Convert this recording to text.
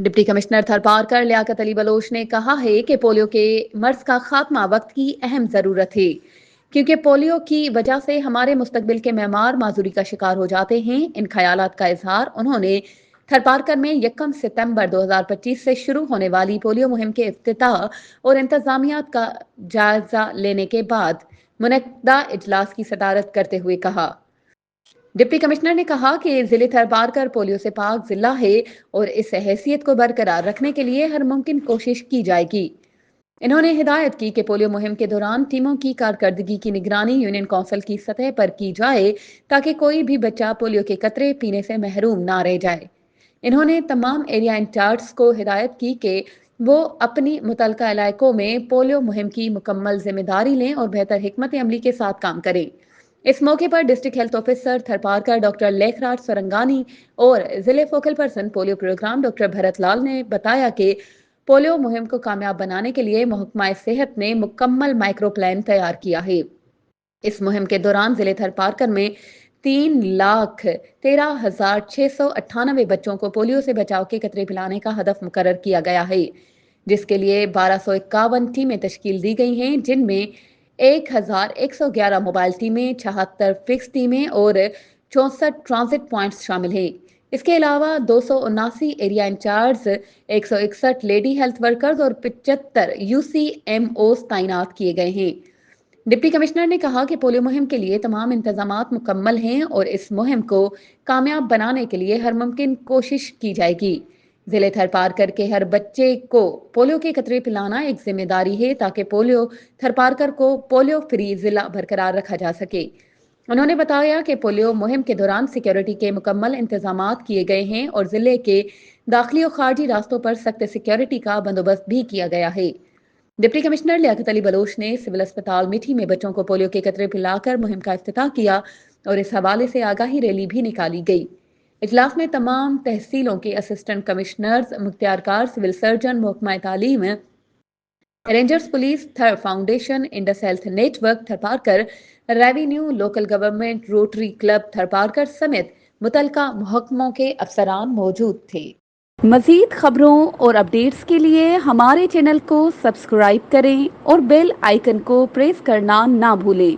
Deputy commissioner Tharparkar Liaquat Ali Baloch نے کہا ہے کہ پولیو کے مرض کا خاتمہ وقت کی اہم ضرورت ہے، کیونکہ پولیو کی وجہ سے ہمارے مستقبل کے معمار معذوری کا شکار ہو جاتے ہیں۔ ان خیالات کا اظہار انہوں نے تھرپارکر میں 1 ستمبر 2025 سے شروع ہونے والی پولیو مہم کے افتتاح اور انتظامیات کا جائزہ لینے کے بعد منعقدہ اجلاس کی صدارت کرتے ہوئے کہا۔ ڈپٹی کمشنر نے کہا کہ ضلع تھرپارکر پولیو سے پاک ضلع ہے اور اس حیثیت کو برقرار رکھنے کے لیے ہر ممکن کوشش کی جائے گی۔ انہوں نے ہدایت کی کہ پولیو مہم کے دوران ٹیموں کی کارکردگی کی نگرانی یونین کونسل کی سطح پر کی جائے تاکہ کوئی بھی بچہ پولیو کے قطرے پینے سے محروم نہ رہ جائے۔ انہوں نے تمام ایریا انچارجز کو ہدایت کی کہ وہ اپنی متعلقہ علاقوں میں پولیو مہم کی مکمل ذمہ داری لیں اور بہتر حکمت عملی کے ساتھ کام کریں۔ اس موقع پر district health officer Tharparkar doctor Lekhraj Sarangani اور ضلع focal person polio programme doctor Bharat Lal نے بتایا کہ پولیو مہم کو کامیاب بنانے کے لیے محکمہ صحت نے مکمل مائکرو پلان تیار کیا ہے۔ اس مہم کے دوران ضلع تھرپارکر میں 3,13,698 بچوں کو پولیو سے بچاؤ کے قطرے پلانے کا ہدف مقرر کیا گیا ہے، جس کے لیے 1251 ٹیمیں تشکیل دی گئی ہیں، جن میں 1,111 موبائل ٹیمیں، 76 فکس ٹیمیں اور 64 ٹرانزٹ پوائنٹس شامل ہیں۔ اس کے علاوہ 279 area in-charge, 161 lady health workers اور 75 UCMOs تعینات کیے گئے ہیں۔ ڈپٹی کمشنر نے کہا کہ پولیو مہم کے لیے تمام انتظامات مکمل ہیں اور اس مہم کو کامیاب بنانے کے لیے ہر ممکن کوشش کی جائے گی۔ ضلع تھرپارکر کے ہر بچے کو پولیو کے قطرے پلانا ایک ذمہ داری ہے تاکہ تھرپارکر کو پولیو فری ضلع برقرار رکھا جا سکے۔ انہوں نے بتایا کہ پولیو مہم کے دوران سیکیورٹی کے مکمل انتظامات کیے گئے ہیں اور ضلع کے داخلی و خارجی راستوں پر سخت سیکیورٹی کا بندوبست بھی کیا گیا ہے۔ ڈپٹی کمشنر لیاقت علی بلوچ نے سول اسپتال میٹھی میں بچوں کو پولیو کے قطرے پلا کر مہم کا افتتاح کیا اور اس حوالے سے آگاہی ریلی بھی نکالی گئی۔ اجلاس میں تمام تحصیلوں کے اسسٹنٹ کمشنرز، مختار کار، سول سرجن، محکمہ تعلیم، rangers police, Thar foundation, Indus health network Tharparkar, revenue, local government, rotary club Tharparkar سمیت متعلقہ محکموں کے افسران موجود تھے۔ مزید خبروں اور اپڈیٹس کے لیے ہمارے چینل کو سبسکرائب کریں اور بیل آئیکن کو پریس کرنا نہ بھولیں۔